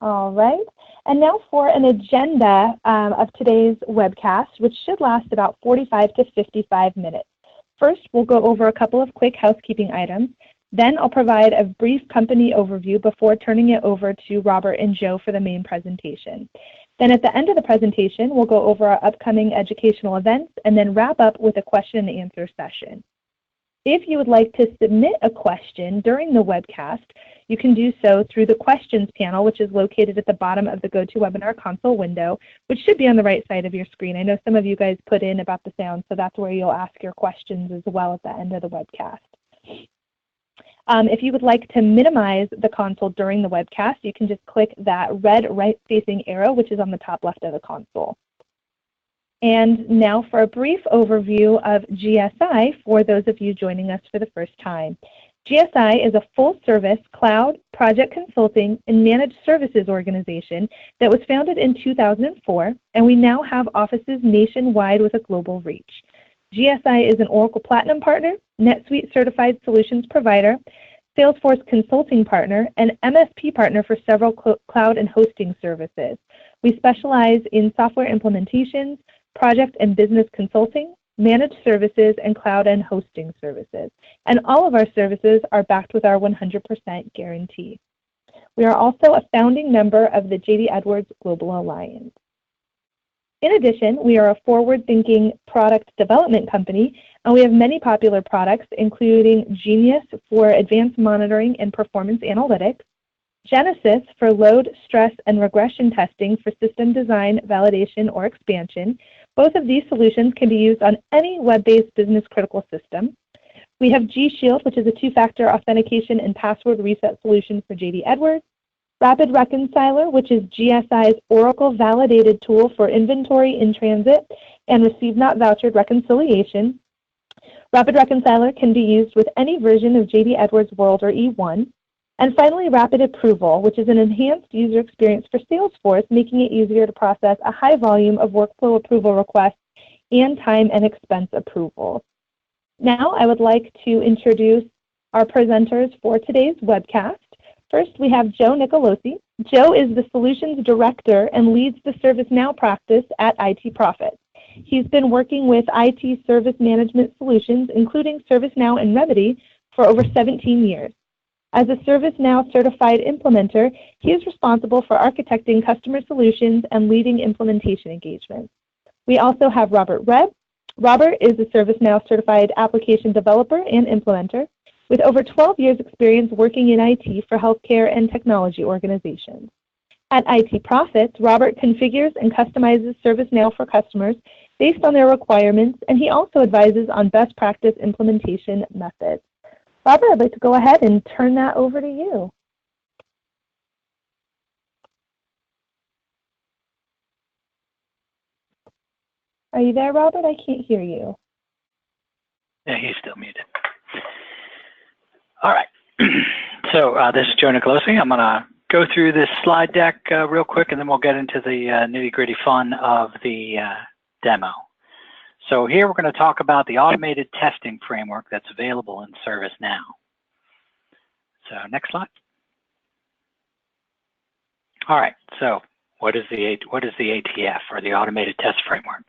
All right. And now for an agenda of today's webcast, which should last about 45 to 55 minutes. First, we'll go over a couple of quick housekeeping items. Then I'll provide a brief company overview before turning it over to Robert and Joe for the main presentation. Then at the end of the presentation, we'll go over our upcoming educational events and then wrap up with a question and answer session. If you would like to submit a question during the webcast, you can do so through the questions panel, which is located at the bottom of the GoToWebinar console window, which should be on the right side of your screen. I know some of you guys put in about the sound, so that's where you'll ask your questions as well at the end of the webcast. If you would like to minimize the console during the webcast, you can just click that red right-facing arrow, which is on the top left of the console. And now for a brief overview of GSI for those of you joining us for the first time. GSI is a full-service cloud, project consulting, and managed services organization that was founded in 2004, and we now have offices nationwide with a global reach. GSI is an Oracle Platinum partner, NetSuite certified solutions provider, Salesforce consulting partner, and MSP partner for several cloud and hosting services. We specialize in software implementations, project and business consulting, managed services, and cloud and hosting services. And all of our services are backed with our 100% guarantee. We are also a founding member of the J.D. Edwards Global Alliance. In addition, we are a forward-thinking product development company, and we have many popular products, including Genius for advanced monitoring and performance analytics, Genesis for load, stress, and regression testing for system design, validation, or expansion. Both of these solutions can be used on any web-based business-critical system. We have G Shield, which is a two-factor authentication and password reset solution for J.D. Edwards. Rapid Reconciler, which is GSI's Oracle-validated tool for inventory in transit and receive not vouchered reconciliation. Rapid Reconciler can be used with any version of J.D. Edwards World or E1. And finally, Rapid Approval, which is an enhanced user experience for Salesforce, making it easier to process a high volume of workflow approval requests and time and expense approvals. Now, I would like to introduce our presenters for today's webcast. First, we have Joe Nicolosi. Joe is the Solutions Director and leads the ServiceNow practice at IT Profit. He's been working with IT service management solutions, including ServiceNow and Remedy, for over 17 years. As a ServiceNow certified implementer, he is responsible for architecting customer solutions and leading implementation engagements. We also have Robert Rebb. Robert is a ServiceNow certified application developer and implementer with over 12 years experience working in IT for healthcare and technology organizations. At IT Profits, Robert configures and customizes ServiceNow for customers based on their requirements, and he also advises on best practice implementation methods. Robert, I'd like to go ahead and turn that over to you. Are you there, Robert? I can't hear you. Yeah, he's still muted. All right. So this is Joe Nicolosi. I'm going to go through this slide deck real quick, and then we'll get into the nitty-gritty fun of the demo. So here we're going to talk about the automated testing framework that's available in ServiceNow. So next slide. All right, so what is the ATF, or the automated test framework?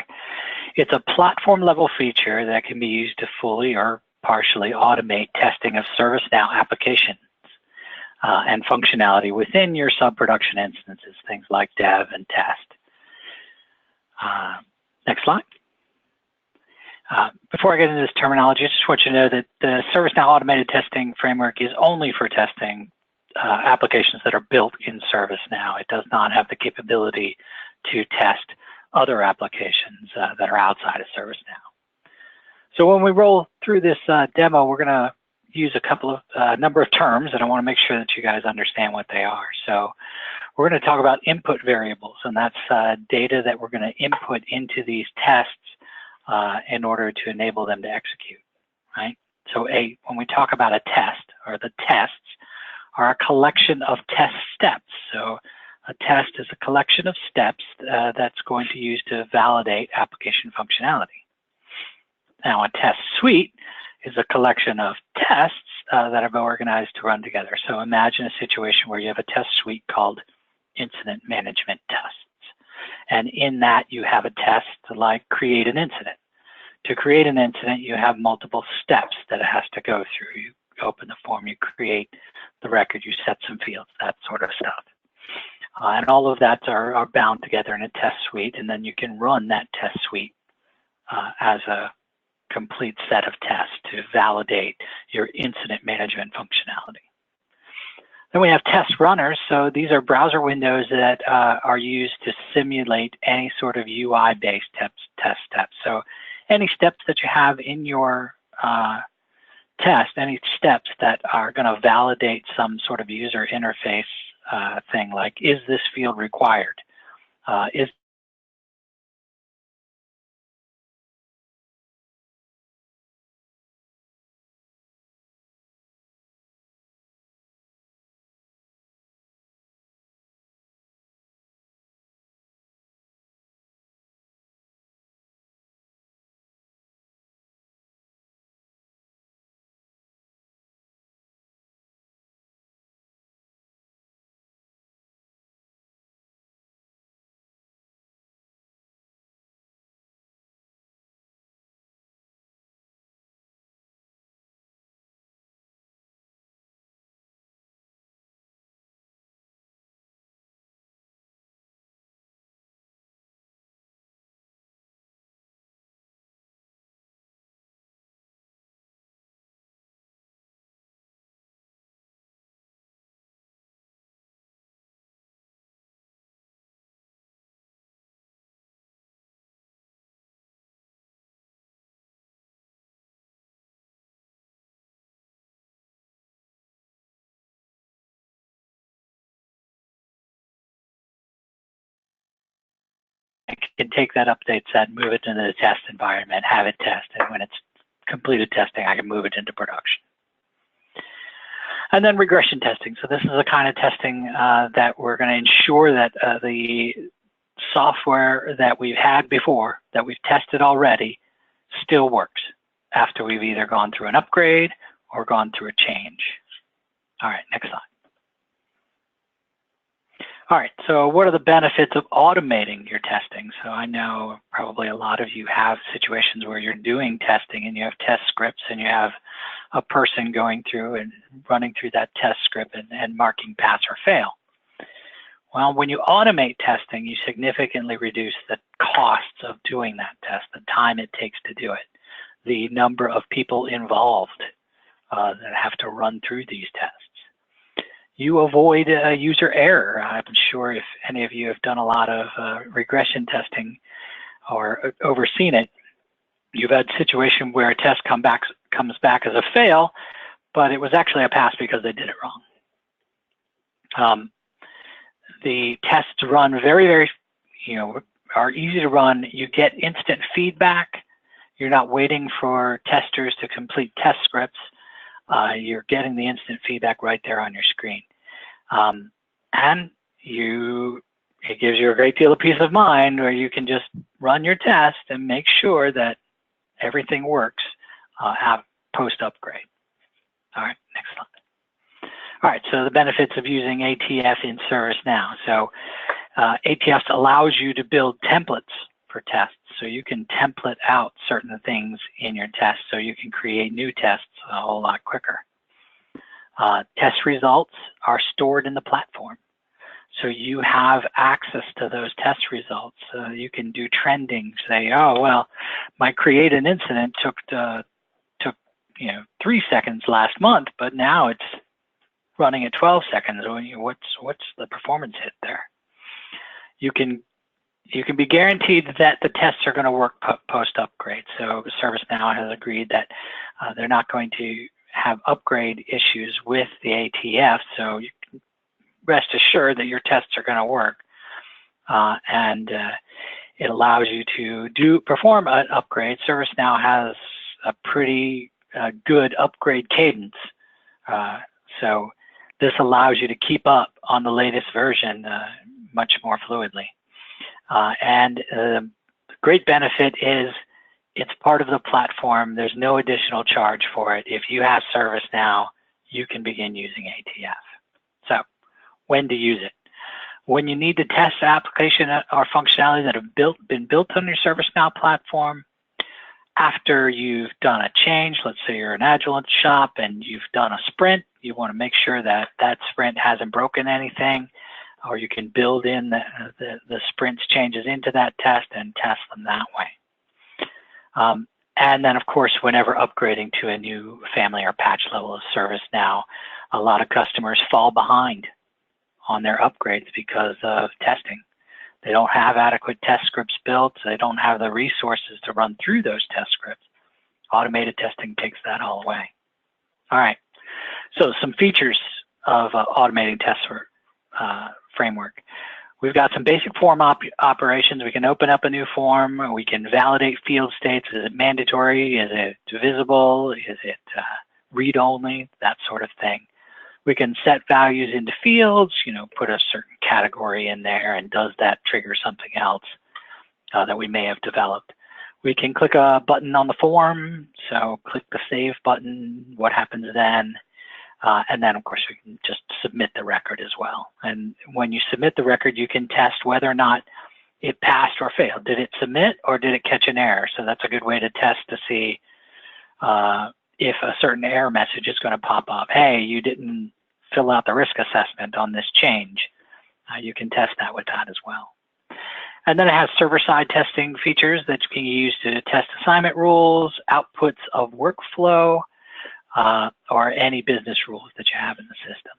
It's a platform level feature that can be used to fully or partially automate testing of ServiceNow applications and functionality within your sub-production instances, things like dev and test. Next slide. Before I get into this terminology, I just want you to know that the ServiceNow automated testing framework is only for testing applications that are built in ServiceNow. It does not have the capability to test other applications that are outside of ServiceNow. So when we roll through this demo, we're going to use a number of terms, and I want to make sure that you guys understand what they are. So we're going to talk about input variables, and that's data that we're going to input into these tests in order to enable them to execute, right? So when we talk about a test, or the tests are a collection of test steps. So a test is a collection of steps that's going to use to validate application functionality. Now, a test suite is a collection of tests that have been organized to run together. So imagine a situation where you have a test suite called incident management tests. And in that, you have a test like create an incident. To create an incident, you have multiple steps that it has to go through. You open the form, you create the record, you set some fields, that sort of stuff. And all of that are bound together in a test suite, and then you can run that test suite as a complete set of tests to validate your incident management functionality. Then we have test runners. So these are browser windows that are used to simulate any sort of UI-based test steps. So any steps that you have in your test, any steps that are going to validate some sort of user interface thing, like, is this field required? Is I can take that update set, move it into the test environment, have it test, and when it's completed testing, I can move it into production. And then regression testing. So this is the kind of testing that we're going to ensure that the software that we've had before, that we've tested already, still works after we've either gone through an upgrade or gone through a change. All right, next slide. All right, so what are the benefits of automating your testing? So I know probably a lot of you have situations where you're doing testing and you have test scripts and you have a person going through and running through that test script and marking pass or fail. Well, when you automate testing, you significantly reduce the costs of doing that test, the time it takes to do it, the number of people involved that have to run through these tests. You avoid user error. I'm sure if any of you have done a lot of regression testing or overseen it, you've had a situation where a test comes back as a fail, but it was actually a pass because they did it wrong. The tests run very, are easy to run. You get instant feedback. You're not waiting for testers to complete test scripts. You're getting the instant feedback right there on your screen. And it gives you a great deal of peace of mind where you can just run your test and make sure that everything works post-upgrade. All right, next slide. All right, so the benefits of using ATF in ServiceNow. So ATF allows you to build templates for tests. So you can template out certain things in your tests so you can create new tests a whole lot quicker. Test results are stored in the platform. So you have access to those test results. You can do trending, say, oh, well, my create an incident took 3 seconds last month, but now it's running at 12 seconds. What's the performance hit there? You can be guaranteed that the tests are going to work post-upgrade. So ServiceNow has agreed that they're not going to have upgrade issues with the ATF, so you can rest assured that your tests are going to work. It allows you to perform an upgrade. ServiceNow has a pretty good upgrade cadence. So this allows you to keep up on the latest version much more fluidly. The great benefit is it's part of the platform. There's no additional charge for it. If you have ServiceNow, you can begin using ATF. So when to use it? When you need to test an application or functionality that have been built on your ServiceNow platform, after you've done a change, let's say you're an Agile shop and you've done a sprint, you want to make sure that that sprint hasn't broken anything, or you can build in the sprint's changes into that test and test them that way. And then, of course, whenever upgrading to a new family or patch level of ServiceNow, a lot of customers fall behind on their upgrades because of testing. They don't have adequate test scripts built. So they don't have the resources to run through those test scripts. Automated testing takes that all away. All right, so some features of automating test framework. We've got some basic form operations. We can open up a new form. We can validate field states. Is it mandatory? Is it visible? Is it read-only? That sort of thing. We can set values into fields, put a certain category in there, and does that trigger something else that we may have developed. We can click a button on the form, so click the save button, what happens then? And then, of course, we can just submit the record as well. And when you submit the record, you can test whether or not it passed or failed. Did it submit or did it catch an error? So that's a good way to test to see if a certain error message is going to pop up. Hey, you didn't fill out the risk assessment on this change. You can test that with that as well. And then it has server-side testing features that you can use to test assignment rules, outputs of workflow, or any business rules that you have in the system.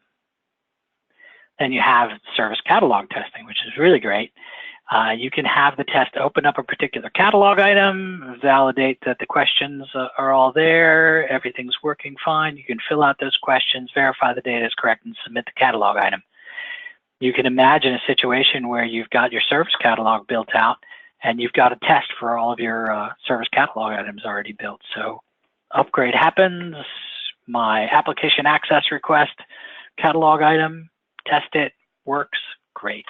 Then you have service catalog testing, which is really great. You can have the test open up a particular catalog item, validate that the questions are all there, everything's working fine. You can fill out those questions, verify the data is correct, and submit the catalog item. You can imagine a situation where you've got your service catalog built out and you've got a test for all of your service catalog items already built. So upgrade happens, my application access request catalog item, test it, works, great.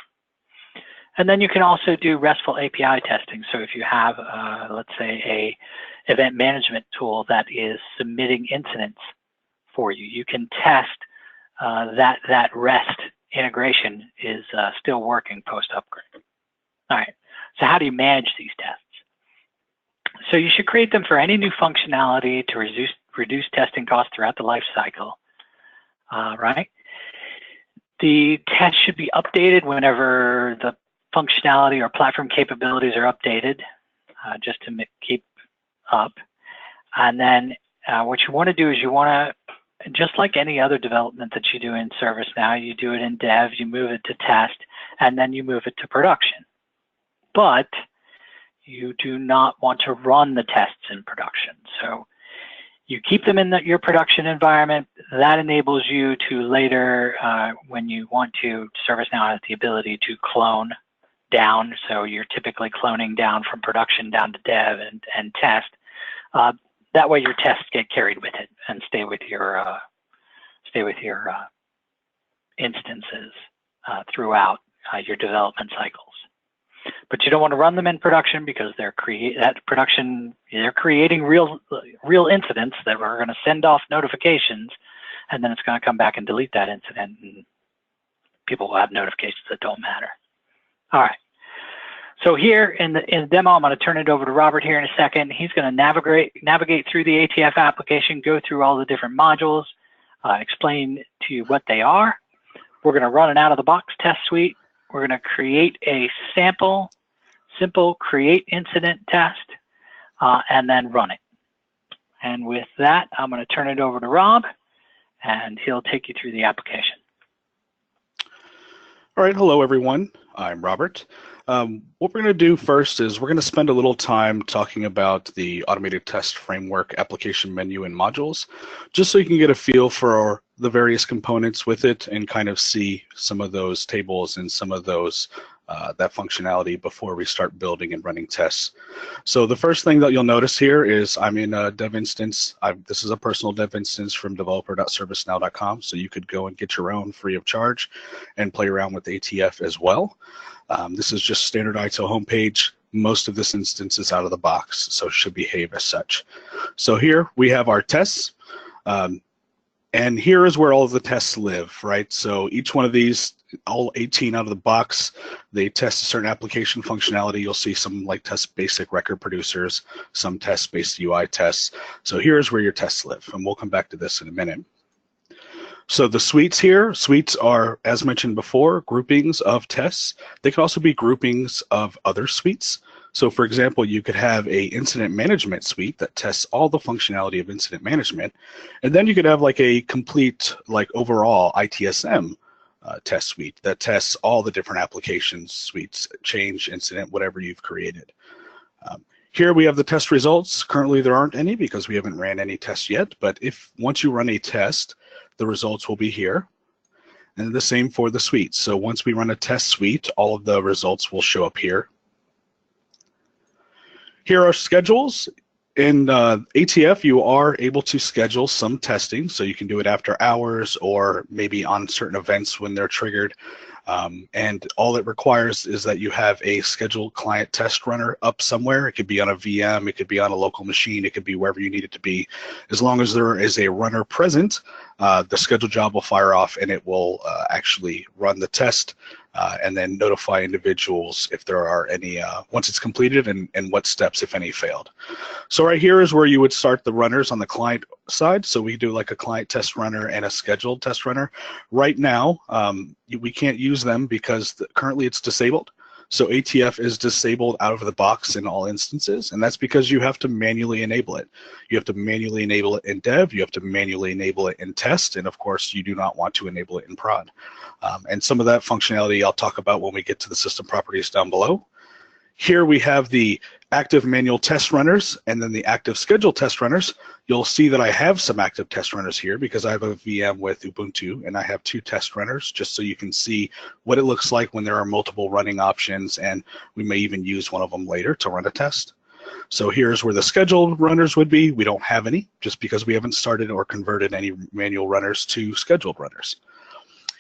And then you can also do RESTful API testing. So if you have, let's say, a event management tool that is submitting incidents for you, you can test that REST integration is still working post-upgrade. All right, so how do you manage these tests? So you should create them for any new functionality to reduce testing costs throughout the life cycle, right? The test should be updated whenever the functionality or platform capabilities are updated, just to keep up. And then what you want to do is you want to, just like any other development that you do in ServiceNow, you do it in dev, you move it to test, and then you move it to production. But you do not want to run the tests in production. So you keep them in your production environment. That enables you to later, when you want to, ServiceNow has the ability to clone down. So you're typically cloning down from production down to dev and test. That way your tests get carried with it and stay with your instances throughout your development cycles. But you don't want to run them in production because they're creating real incidents that are going to send off notifications, and then it's going to come back and delete that incident, and people will have notifications that don't matter. All right. So here in the demo, I'm going to turn it over to Robert here in a second. He's going to navigate through the ATF application, go through all the different modules, explain to you what they are. We're going to run an out-of-the-box test suite. We're going to create a simple create incident test, and then run it. And with that, I'm going to turn it over to Rob, and he'll take you through the application. All right, hello everyone. I'm Robert. What we're going to do first is we're going to spend a little time talking about the automated test framework application menu and modules, just so you can get a feel for the various components with it and kind of see some of those tables and some of those that functionality before we start building and running tests. So the first thing that you'll notice here is I'm in a dev instance. This is a personal dev instance from developer.servicenow.com, so you could go and get your own free of charge and play around with ATF as well. This is just standard ITIL homepage. Most of this instance is out of the box, so it should behave as such. So here we have our tests. And here is where all of the tests live, right? So each one of these, all 18 out of the box, they test a certain application functionality. You'll see some like test basic record producers, some test-based UI tests. So here's where your tests live, and we'll come back to this in a minute. So the suites here, suites are, as mentioned before, groupings of tests. They can also be groupings of other suites. So for example, you could have a incident management suite that tests all the functionality of incident management. And then you could have like a complete, like overall ITSM test suite that tests all the different applications, suites, change, incident, whatever you've created. Here we have the test results. Currently there aren't any because we haven't ran any tests yet, but if once you run a test, the results will be here. And the same for the suites. So once we run a test suite, all of the results will show up here. Here are schedules. In ATF, you are able to schedule some testing, so you can do it after hours or maybe on certain events when they're triggered. And all it requires is that you have a scheduled client test runner up somewhere. It could be on a VM, it could be on a local machine, it could be wherever you need it to be. As long as there is a runner present, the scheduled job will fire off and it will actually run the test and then notify individuals if there are any, once it's completed and what steps, if any, failed. So right here is where you would start the runners on the client side. So we do like a client test runner and a scheduled test runner. Right now, we can't use them because currently it's disabled. So ATF is disabled out of the box in all instances, and that's because you have to manually enable it. You have to manually enable it in dev, you have to manually enable it in test, and of course you do not want to enable it in prod. And some of that functionality I'll talk about when we get to the system properties down below. Here we have the active manual test runners and then the active scheduled test runners. You'll see that I have some active test runners here because I have a VM with Ubuntu and I have 2 test runners just so you can see what it looks like when there are multiple running options, and we may even use one of them later to run a test. So here's where the scheduled runners would be. We don't have any just because we haven't started or converted any manual runners to scheduled runners.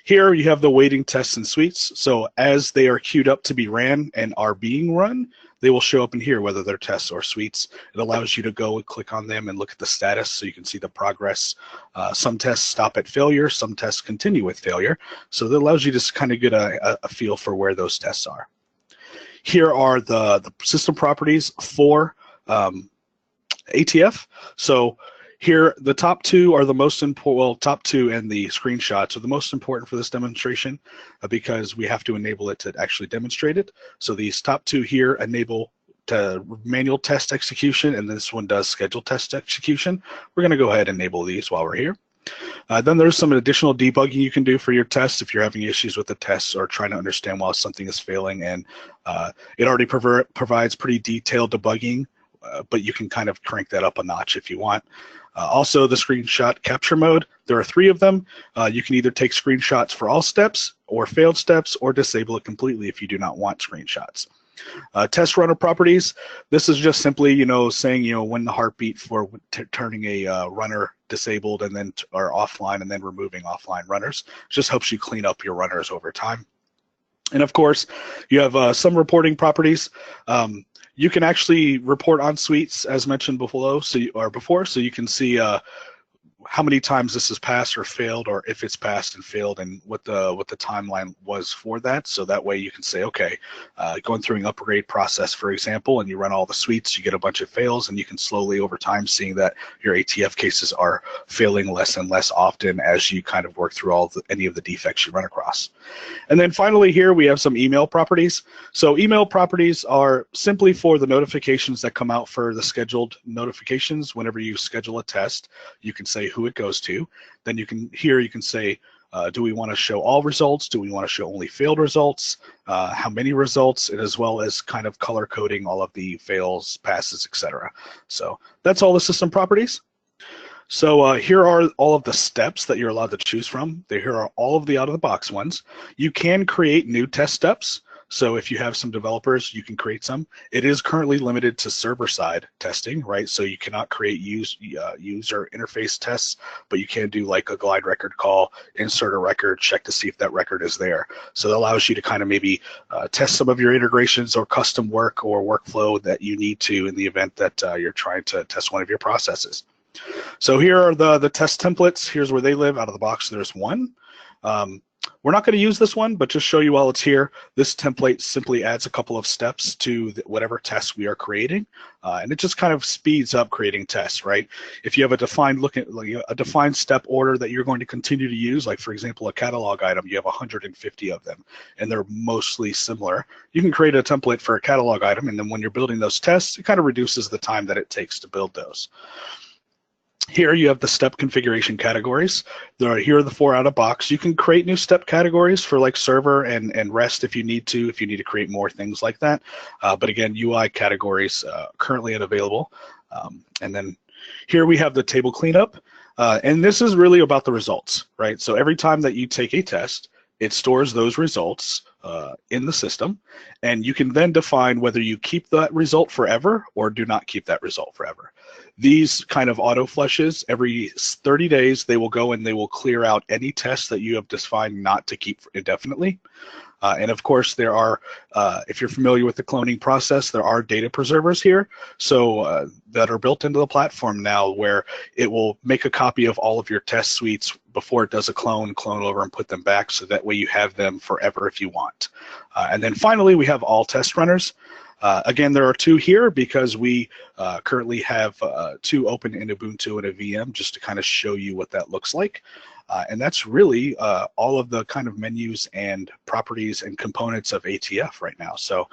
Here you have the waiting tests and suites. So as they are queued up to be ran and are being run, they will show up in here, whether they're tests or suites. It allows you to go and click on them and look at the status so you can see the progress. Some tests stop at failure, some tests continue with failure. So that allows you to kind of get a feel for where those tests are. Here are the system properties for ATF. So here, the top 2 are the most important, well, top 2 and the screenshots are the most important for this demonstration because we have to enable it to actually demonstrate it. So these top 2 here enable to manual test execution, and this one does scheduled test execution. We're going to go ahead and enable these while we're here. Then there's some additional debugging you can do for your tests if you're having issues with the tests or trying to understand why something is failing, and it already provides pretty detailed debugging, but you can kind of crank that up a notch if you want. Also, the screenshot capture mode, there are 3 of them. You can either take screenshots for all steps or failed steps or disable it completely if you do not want screenshots. Test runner properties, this is just simply, saying, when the heartbeat for turning a runner disabled and then or offline and then removing offline runners. It just helps you clean up your runners over time. And of course, you have some reporting properties. You can actually report on suites as mentioned below, so you can see how many times this has passed or failed, or if it's passed and failed, and what the timeline was for that. So that way you can say, okay, going through an upgrade process, for example, and you run all the suites, you get a bunch of fails, and you can slowly over time seeing that your ATF cases are failing less and less often as you kind of work through any of the defects you run across. And then finally here we have some email properties. So email properties are simply for the notifications that come out for the scheduled notifications. Whenever you schedule a test, you can say who it goes to. Then you can say, do we want to show all results? Do we want to show only failed results? How many results? And as well as kind of color coding all of the fails, passes, etc. So that's all the system properties. So here are all of the steps that you're allowed to choose from. Here are all of the out-of-the-box ones. You can create new test steps. So if you have some developers, you can create some. It is currently limited to server-side testing, right? So you cannot create user interface tests, but you can do like a glide record call, insert a record, check to see if that record is there. So that allows you to kind of maybe test some of your integrations or custom work or workflow that you need to in the event that you're trying to test one of your processes. So here are the test templates. Here's where they live. Out of the box, there's one. We're not going to use this one, but just show you while it's here, this template simply adds a couple of steps to whatever tests we are creating, and it just kind of speeds up creating tests, right? If you have a defined defined step order that you're going to continue to use, like for example, a catalog item, you have 150 of them, and they're mostly similar. You can create a template for a catalog item, and then when you're building those tests, it kind of reduces the time that it takes to build those. Here you have the step configuration categories. Here are the 4 out of box. You can create new step categories for like server and REST if you need to create more things like that. But again, UI categories currently unavailable. And then here we have the table cleanup. And this is really about the results, right? So every time that you take a test, it stores those results in the system, and you can then define whether you keep that result forever or do not keep that result forever. These kind of auto flushes, every 30 days, they will go and they will clear out any tests that you have defined not to keep indefinitely. And of course, there are, if you're familiar with the cloning process, there are data preservers here, so that are built into the platform now, where it will make a copy of all of your test suites before it does a clone over and put them back, so that way you have them forever if you want. And then finally, we have all test runners. Again, there are 2 here because we currently have 2 open in Ubuntu and a VM, just to kind of show you what that looks like. And that's really all of the kind of menus and properties and components of ATF right now. So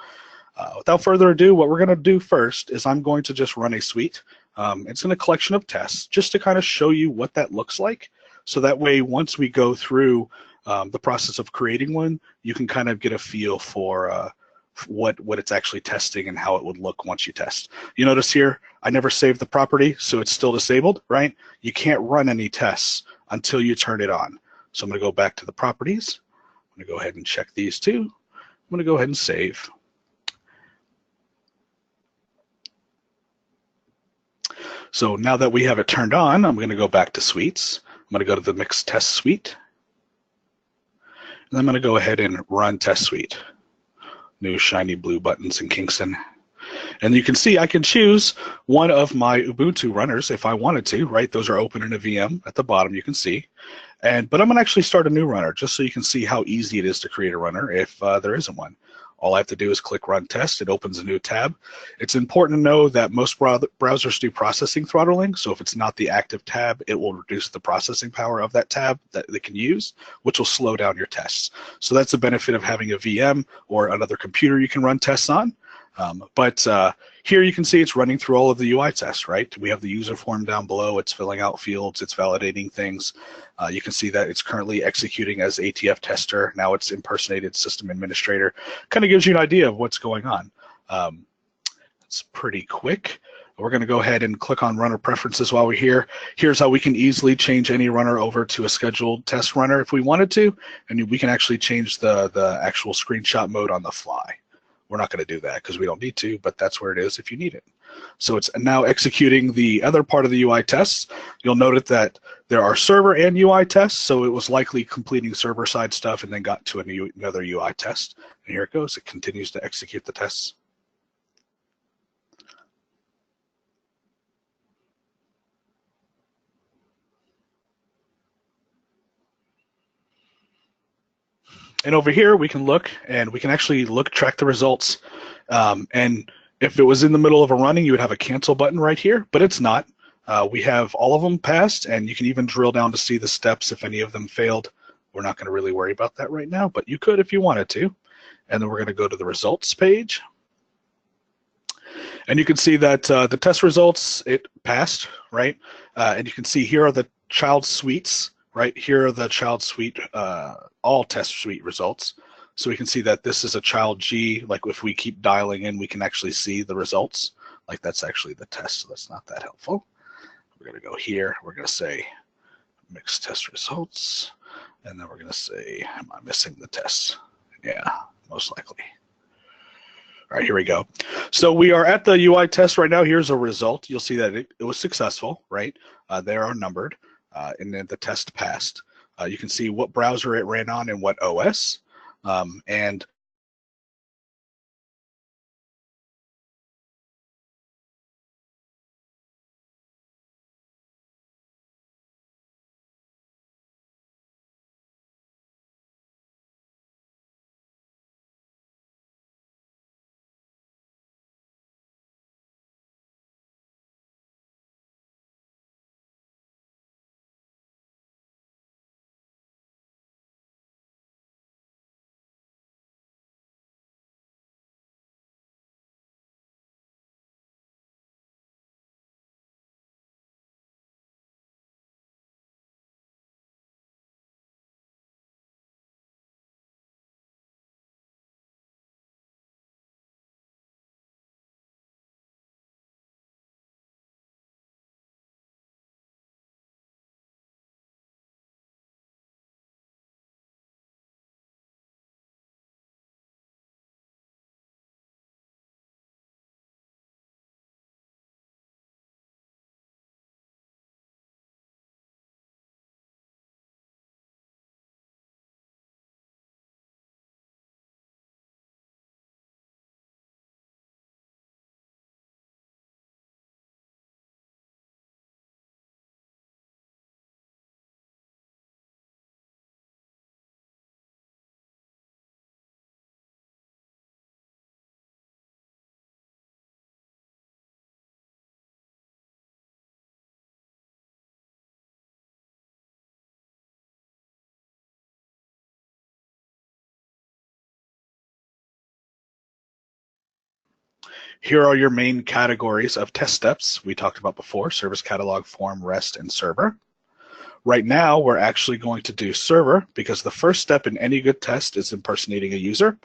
without further ado, what we're going to do first is I'm going to just run a suite. It's in a collection of tests just to kind of show you what that looks like. So that way, once we go through the process of creating one, you can kind of get a feel for what it's actually testing and how it would look once you test. You notice here, I never saved the property, so it's still disabled, right? You can't run any tests until you turn it on. So I'm going to go back to the properties. I'm going to go ahead and check these 2. I'm going to go ahead and save. So now that we have it turned on, I'm going to go back to suites. I'm going to go to the mixed test suite. And I'm going to go ahead and run test suite. New shiny blue buttons in Kingston. And you can see I can choose one of my Ubuntu runners if I wanted to, right? Those are open in a VM at the bottom, you can see. But I'm going to actually start a new runner just so you can see how easy it is to create a runner if there isn't one. All I have to do is click Run Test. It opens a new tab. It's important to know that most browsers do processing throttling, so if it's not the active tab, it will reduce the processing power of that tab that they can use, which will slow down your tests. So that's the benefit of having a VM or another computer you can run tests on. But here you can see it's running through all of the UI tests, right? We have the user form down below. It's filling out fields. It's validating things. You can see that it's currently executing as ATF tester. Now it's impersonated system administrator. Kind of gives you an idea of what's going on. It's pretty quick. We're going to go ahead and click on runner preferences while we're here. Here's how we can easily change any runner over to a scheduled test runner if we wanted to, and we can actually change the actual screenshot mode on the fly. We're not going to do that because we don't need to, but that's where it is if you need it. So it's now executing the other part of the UI tests. You'll note that there are server and UI tests, so it was likely completing server-side stuff and then got to another UI test. And here it goes. It continues to execute the tests. And over here, we can look, and we can actually track the results. And if it was in the middle of a running, you would have a cancel button right here, but it's not. We have all of them passed, and you can even drill down to see the steps if any of them failed. We're not going to really worry about that right now, but you could if you wanted to. And then we're going to go to the results page. And you can see that the test results, it passed, right? And you can see here are the child suites. Right here are the child suite, all test suite results. So we can see that this is a child G. Like if we keep dialing in, we can actually see the results. Like that's actually the test, so that's not that helpful. We're going to go here. We're going to say mixed test results. And then we're going to say, am I missing the tests? Yeah, most likely. All right, here we go. So we are at the UI test right now. Here's a result. You'll see that it was successful, right? They are numbered. And then the test passed. You can see what browser it ran on and what OS. And Here are your main categories of test steps we talked about before: service catalog, form, REST, and server. Right now, we're actually going to do server because the first step in any good test is impersonating a user.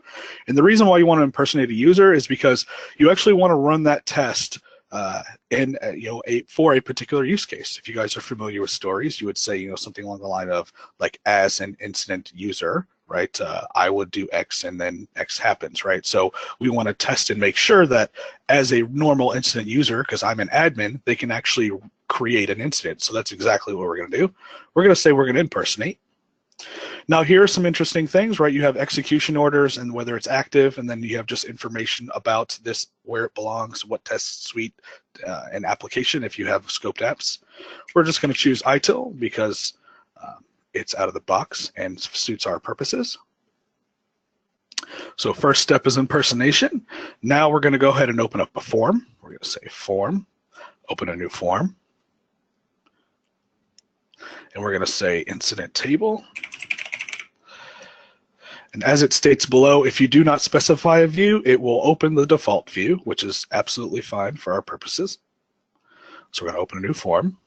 And the reason why you want to impersonate a user is because you actually want to run that test for a particular use case. If you guys are familiar with stories, you would say, something along the line of, like, as an incident user, right? I would do X and then X happens, right? So we want to test and make sure that as a normal incident user, because I'm an admin, they can actually create an incident. So that's exactly what we're going to do. We're going to say we're going to impersonate. Now, here are some interesting things, right? You have execution orders and whether it's active, and then you have just information about this, where it belongs, what test suite and application if you have scoped apps. We're just going to choose ITIL because it's out of the box and suits our purposes. So first step is impersonation. Now we're going to go ahead and open up a form. We're going to say form, open a new form. And we're going to say incident table. And as it states below, if you do not specify a view, it will open the default view, which is absolutely fine for our purposes. So we're going to open a new form.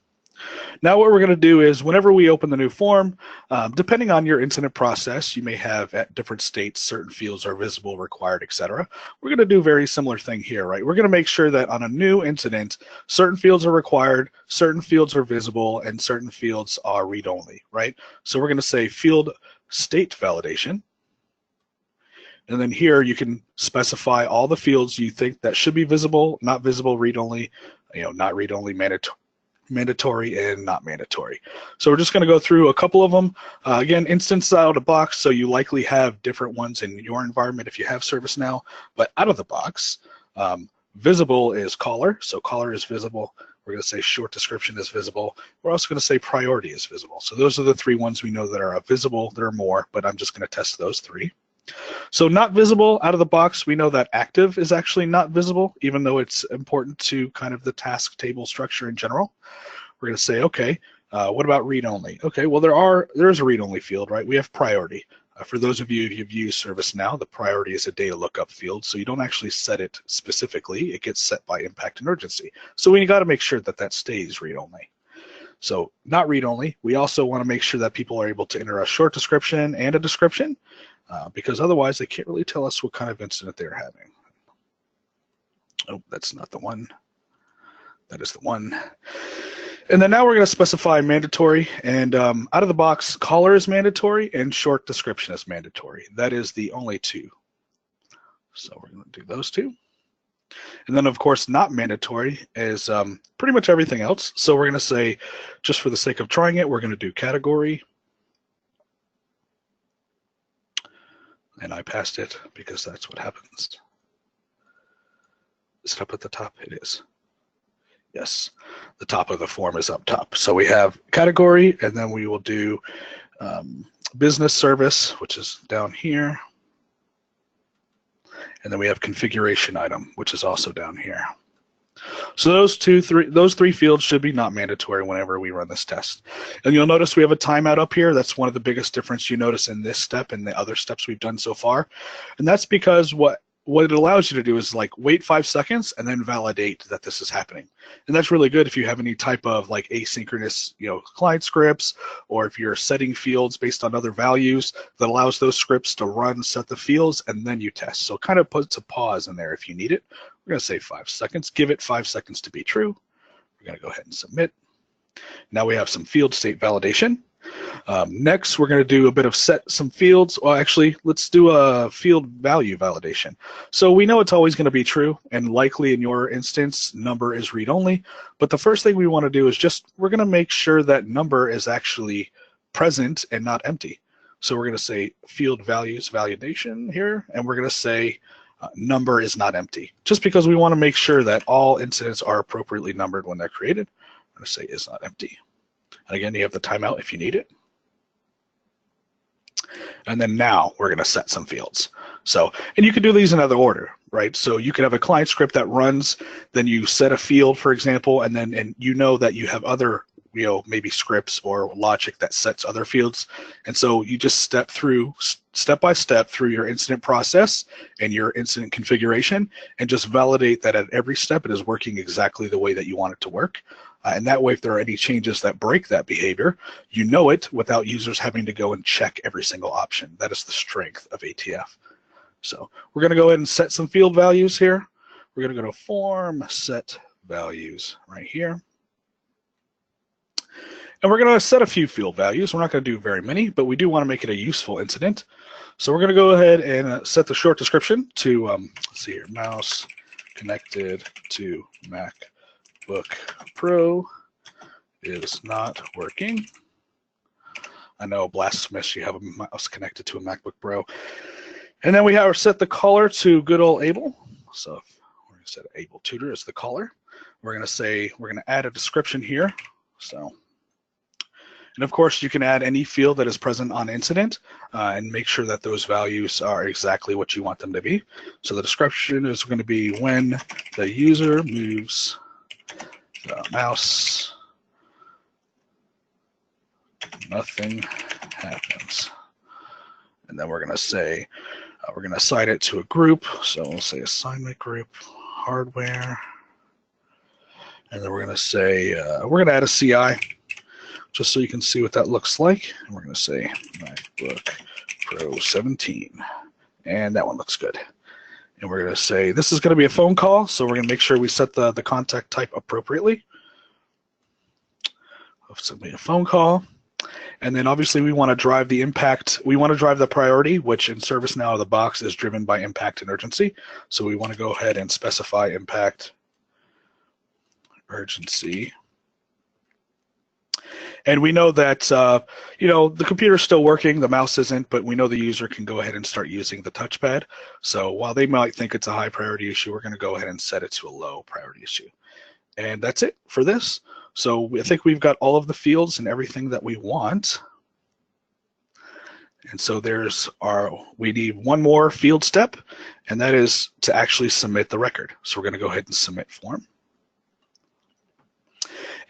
Now what we're going to do is whenever we open the new form, depending on your incident process, you may have at different states certain fields are visible, required, etc. We're going to do a very similar thing here, right? We're going to make sure that on a new incident, certain fields are required, certain fields are visible, and certain fields are read-only, right? So we're going to say field state validation. And then here you can specify all the fields you think that should be visible, not visible, read-only, not read-only, mandatory, and not mandatory. So we're just going to go through a couple of them. Again, instance out of the box, so you likely have different ones in your environment if you have ServiceNow, but out of the box, visible is caller, so caller is visible. We're going to say short description is visible. We're also going to say priority is visible. So those are the three ones we know that are visible. There are more, but I'm just going to test those three. So not visible out of the box, we know that active is actually not visible, even though it's important to kind of the task table structure in general. We're going to say, okay, what about read-only? Okay, well, there's a read-only field, right? We have priority. For those of you who've used ServiceNow, the priority is a data lookup field, so you don't actually set it specifically. It gets set by impact and urgency. So we got to make sure that that stays read-only. So not read-only. We also want to make sure that people are able to enter a short description and a description, because otherwise they can't really tell us what kind of incident they're having. Oh, that's not the one. That is the one. And then now we're going to specify mandatory, and out of the box, caller is mandatory and short description is mandatory. That is the only two. So we're going to do those two. And then, of course, not mandatory is pretty much everything else. So we're going to say, just for the sake of trying it, we're going to do category. And I passed it because that's what happens. Is it up at the top? It is. Yes, the top of the form is up top. So we have category, and then we will do business service, which is down here. And then we have configuration item, which is also down here. So those three fields should be not mandatory whenever we run this test. And you'll notice we have a timeout up here. That's one of the biggest difference you notice in this step and the other steps we've done so far. And that's because what it allows you to do is like wait 5 seconds and then validate that this is happening. And that's really good if you have any type of like asynchronous, client scripts, or if you're setting fields based on other values that allows those scripts to run, set the fields, and then you test. So it kind of puts a pause in there if you need it. We're going to say 5 seconds, give it 5 seconds to be true. We're going to go ahead and submit. Now we have some field state validation. Next, we're going to do a bit of set some fields. Well, actually, let's do a field value validation. So we know it's always going to be true, and likely in your instance, number is read-only. But the first thing we want to do is we're going to make sure that number is actually present and not empty. So we're going to say field values validation here, and we're going to say number is not empty, just because we want to make sure that all incidents are appropriately numbered when they're created. I'm going to say is not empty. And again, you have the timeout if you need it. And then now we're going to set some fields. So, and you can do these in other order, right? So you could have a client script that runs, then you set a field, for example, and you know that you have other maybe scripts or logic that sets other fields. And so you just step by step through your incident process and your incident configuration, and just validate that at every step it is working exactly the way that you want it to work. And that way, if there are any changes that break that behavior, you know it without users having to go and check every single option. That is the strength of ATF. So we're going to go ahead and set some field values here. We're going to go to Form, Set Values right here. And we're going to set a few field values. We're not going to do very many, but we do want to make it a useful incident. So we're going to go ahead and set the short description to, let's see here, mouse connected to MacBook Pro is not working. I know, blasphemous, you have a mouse connected to a MacBook Pro. And then we have set the caller to good old Able. So we're going to set Able Tutor as the caller. We're going to say, we're going to add a description here. So, and of course, you can add any field that is present on incident and make sure that those values are exactly what you want them to be. So the description is going to be when the user moves the mouse, nothing happens. And then we're going to say, we're going to assign it to a group. So we'll say assignment group, hardware. And then we're going to say, we're going to add a CI just so you can see what that looks like. And we're going to say MacBook Pro 17. And that one looks good. And we're going to say this is going to be a phone call. So we're going to make sure we set the contact type appropriately. It's going to be a phone call. And then obviously we want to drive the impact. We want to drive the priority, which in ServiceNow out of the box is driven by impact and urgency. So we want to go ahead and specify impact urgency. And we know that, the computer's still working, the mouse isn't, but we know the user can go ahead and start using the touchpad. So while they might think it's a high priority issue, we're going to go ahead and set it to a low priority issue. And that's it for this. So I think we've got all of the fields and everything that we want. And so we need one more field step, and that is to actually submit the record. So we're going to go ahead and submit form.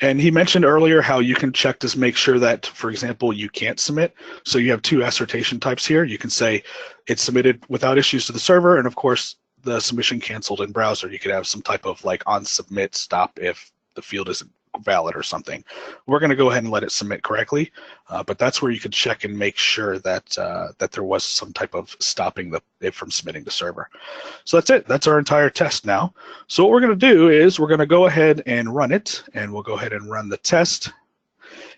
And he mentioned earlier how you can check to make sure that, for example, you can't submit. So you have two assertion types here. You can say it's submitted without issues to the server, and of course, the submission canceled in browser. You could have some type of like on submit stop if the field isn't valid or something. We're going to go ahead and let it submit correctly, but that's where you could check and make sure that that there was some type of stopping it from submitting to server. So that's it. That's our entire test now. So what we're going to do is we're going to go ahead and run it, and we'll go ahead and run the test.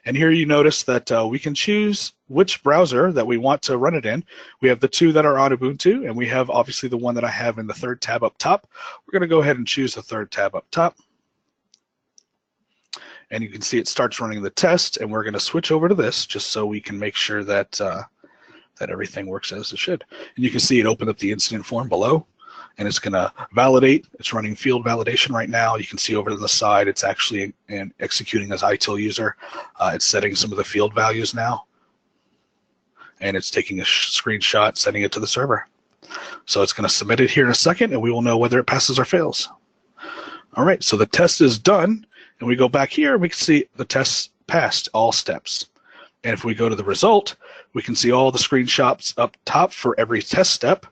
And here you notice that we can choose which browser that we want to run it in. We have the two that are on Ubuntu, and we have obviously the one that I have in the third tab up top. We're going to go ahead and choose the third tab up top. And you can see it starts running the test, and we're going to switch over to this just so we can make sure that that everything works as it should. And you can see it opened up the incident form below, and it's going to validate. It's running field validation right now. You can see over to the side, it's actually executing as ITIL user. It's setting some of the field values now, and it's taking a screenshot, sending it to the server. So it's going to submit it here in a second, and we will know whether it passes or fails. All right, so the test is done. And we go back here, we can see the test passed all steps. And if we go to the result, we can see all the screenshots up top for every test step,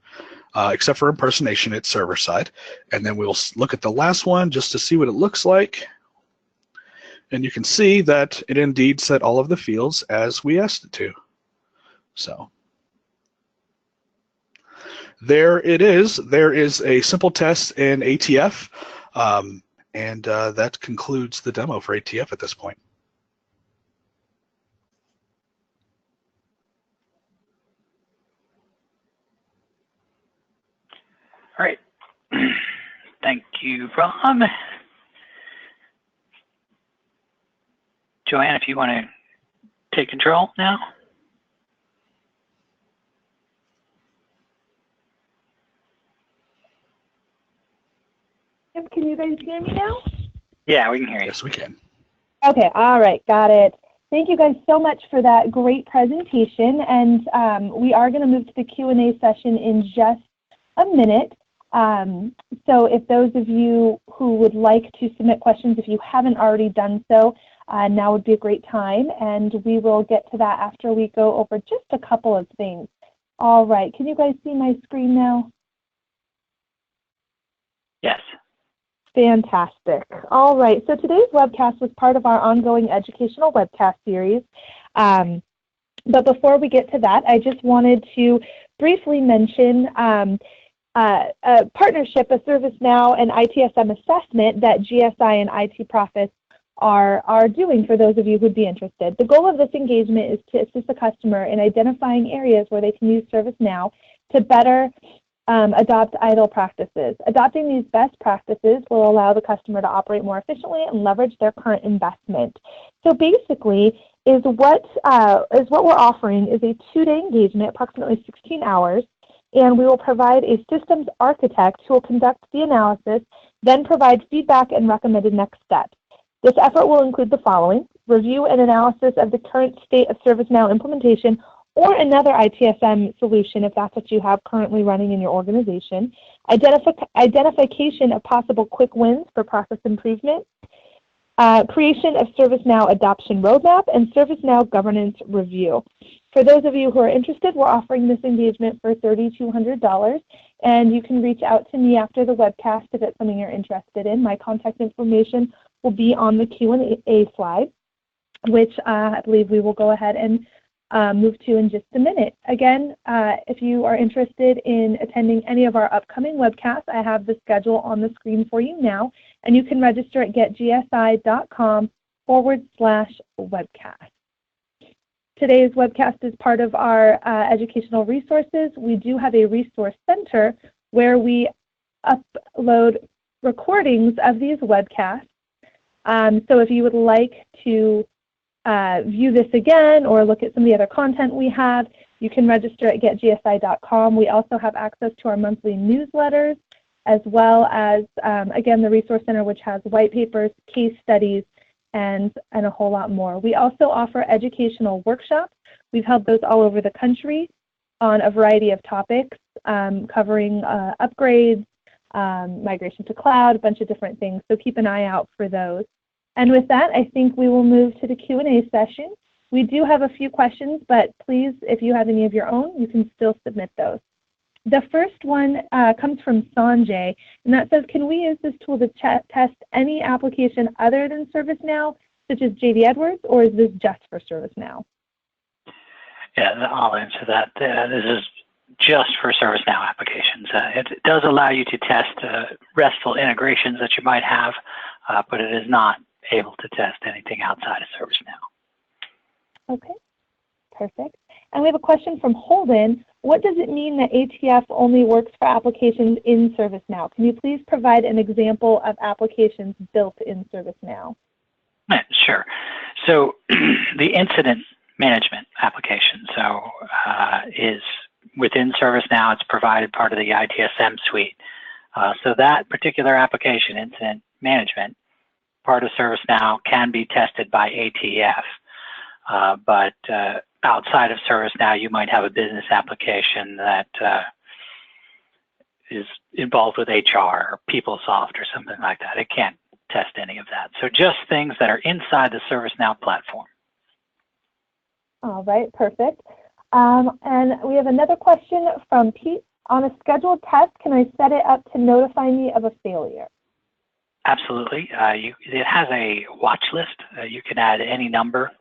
except for impersonation at server side. And then we'll look at the last one just to see what it looks like. And you can see that it indeed set all of the fields as we asked it to. So there it is. There is a simple test in ATF. And that concludes the demo for ATF at this point. All right. Thank you, Rob. Joanne, if you want to take control now. Can you guys hear me now? Yeah, we can hear you. Yes, we can. Okay, all right, got it. Thank you guys so much for that great presentation. And we are going to move to the Q&A session in just a minute. So if those of you who would like to submit questions, if you haven't already done so, now would be a great time, and we will get to that after we go over just a couple of things. All right, can you guys see my screen now? Yes. Fantastic. All right, so today's webcast was part of our ongoing educational webcast series. But before we get to that, I just wanted to briefly mention a partnership, a ServiceNow and ITSM assessment that GSI and IT Profits are doing for those of you who'd be interested. The goal of this engagement is to assist the customer in identifying areas where they can use ServiceNow to better adopt ITIL practices. Adopting these best practices will allow the customer to operate more efficiently and leverage their current investment. So basically, what we're offering is a 2-day engagement, approximately 16 hours, and we will provide a systems architect who will conduct the analysis, then provide feedback and recommended next steps. This effort will include the following: review and analysis of the current state of ServiceNow implementation or another ITSM solution if that's what you have currently running in your organization, identification of possible quick wins for process improvement, creation of ServiceNow adoption roadmap, and ServiceNow governance review. For those of you who are interested, we're offering this engagement for $3,200, and you can reach out to me after the webcast if it's something you're interested in. My contact information will be on the Q&A slide, which I believe we will go ahead and move to in just a minute. Again, if you are interested in attending any of our upcoming webcasts, I have the schedule on the screen for you now, and you can register at getgsi.com/webcast. Today's webcast is part of our educational resources. We do have a resource center where we upload recordings of these webcasts. So if you would like to view this again or look at some of the other content we have, you can register at getgsi.com. We also have access to our monthly newsletters, as well as, again, the Resource Center, which has white papers, case studies, and a whole lot more. We also offer educational workshops. We've held those all over the country on a variety of topics, covering upgrades, migration to cloud, a bunch of different things. So keep an eye out for those. And with that, I think we will move to the Q&A session. We do have a few questions, but please, if you have any of your own, you can still submit those. The first one comes from Sanjay, and that says, can we use this tool to test any application other than ServiceNow, such as JD Edwards, or is this just for ServiceNow? Yeah, I'll answer that. This is just for ServiceNow applications. It does allow you to test RESTful integrations that you might have, but it is not able to test anything outside of ServiceNow. Okay, perfect. And we have a question from Holden. What does it mean that ATF only works for applications in ServiceNow? Can you please provide an example of applications built in ServiceNow? Sure. So the incident management application is within ServiceNow. It's provided part of the ITSM suite. So that particular application, incident management, part of ServiceNow, can be tested by ATF. But outside of ServiceNow, you might have a business application that is involved with HR or PeopleSoft or something like that. It can't test any of that. So just things that are inside the ServiceNow platform. All right, perfect. And we have another question from Pete. On a scheduled test, can I set it up to notify me of a failure? Absolutely. It has a watch list. You can add any number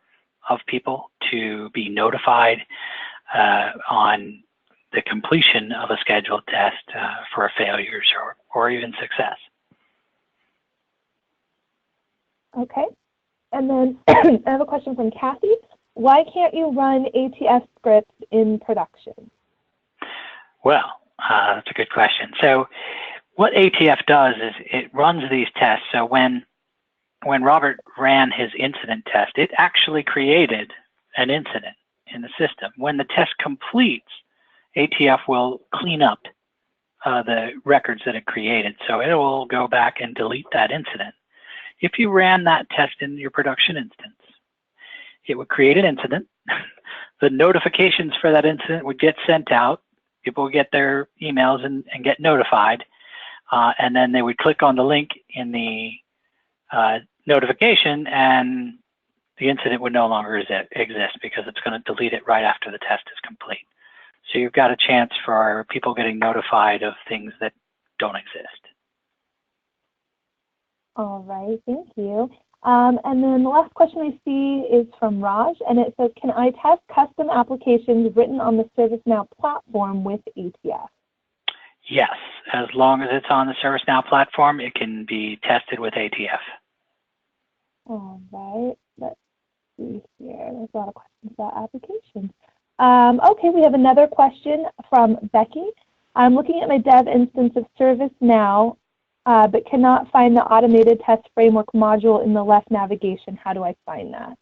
of people to be notified on the completion of a scheduled test for failures or even success. Okay. And then I have a question from Kathy. Why can't you run ATF scripts in production? Well, that's a good question. So what ATF does is it runs these tests. So when Robert ran his incident test, it actually created an incident in the system. When the test completes, ATF will clean up the records that it created. So it will go back and delete that incident. If you ran that test in your production instance, it would create an incident. The notifications for that incident would get sent out. People would get their emails and get notified. And then they would click on the link in the notification, and the incident would no longer exist because it's going to delete it right after the test is complete. So you've got a chance for people getting notified of things that don't exist. All right, thank you. And then the last question I see is from Raj, and it says, can I test custom applications written on the ServiceNow platform with ATF? Yes, as long as it's on the ServiceNow platform, it can be tested with ATF. All right, let's see here. There's a lot of questions about applications. Okay, we have another question from Becky. I'm looking at my dev instance of ServiceNow, but cannot find the automated test framework module in the left navigation. How do I find that?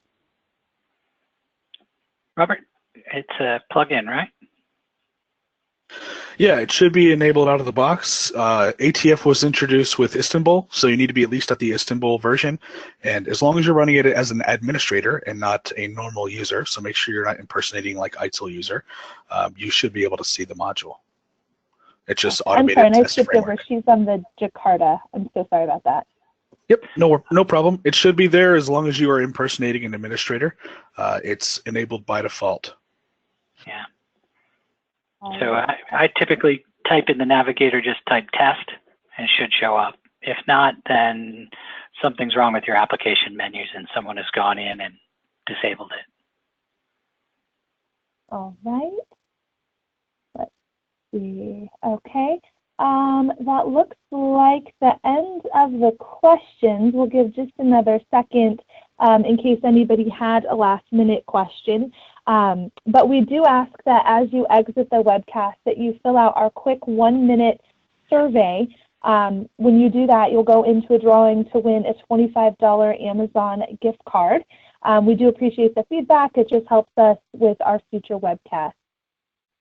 Robert, it's a plugin, right? Yeah, it should be enabled out of the box. ATF was introduced with Istanbul, so you need to be at least at the Istanbul version. And as long as you're running it as an administrator and not a normal user, so make sure you're not impersonating like ITIL user, you should be able to see the module. It's just automated I'm sorry, test I skipped framework. over. She's on the Jakarta. I'm so sorry about that. Yep, no problem. It should be there as long as you are impersonating an administrator. It's enabled by default. Yeah. So I typically type in the navigator, just type test, and it should show up. If not, then something's wrong with your application menus and someone has gone in and disabled it. All right. Let's see. Okay. That looks like the end of the questions. We'll give just another second in case anybody had a last-minute question. But we do ask that as you exit the webcast that you fill out our quick 1-minute survey. When you do that, you'll go into a drawing to win a $25 Amazon gift card. We do appreciate the feedback. It just helps us with our future webcasts.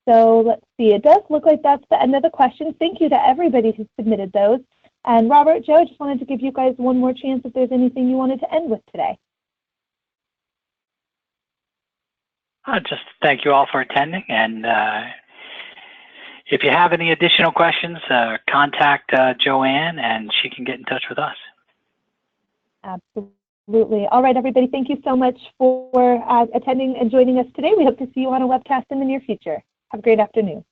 So let's see. It does look like that's the end of the questions. Thank you to everybody who submitted those. And Robert, Joe, just wanted to give you guys one more chance if there's anything you wanted to end with today. Just thank you all for attending, and if you have any additional questions, contact Joanne, and she can get in touch with us. Absolutely. All right, everybody, thank you so much for attending and joining us today. We hope to see you on a webcast in the near future. Have a great afternoon.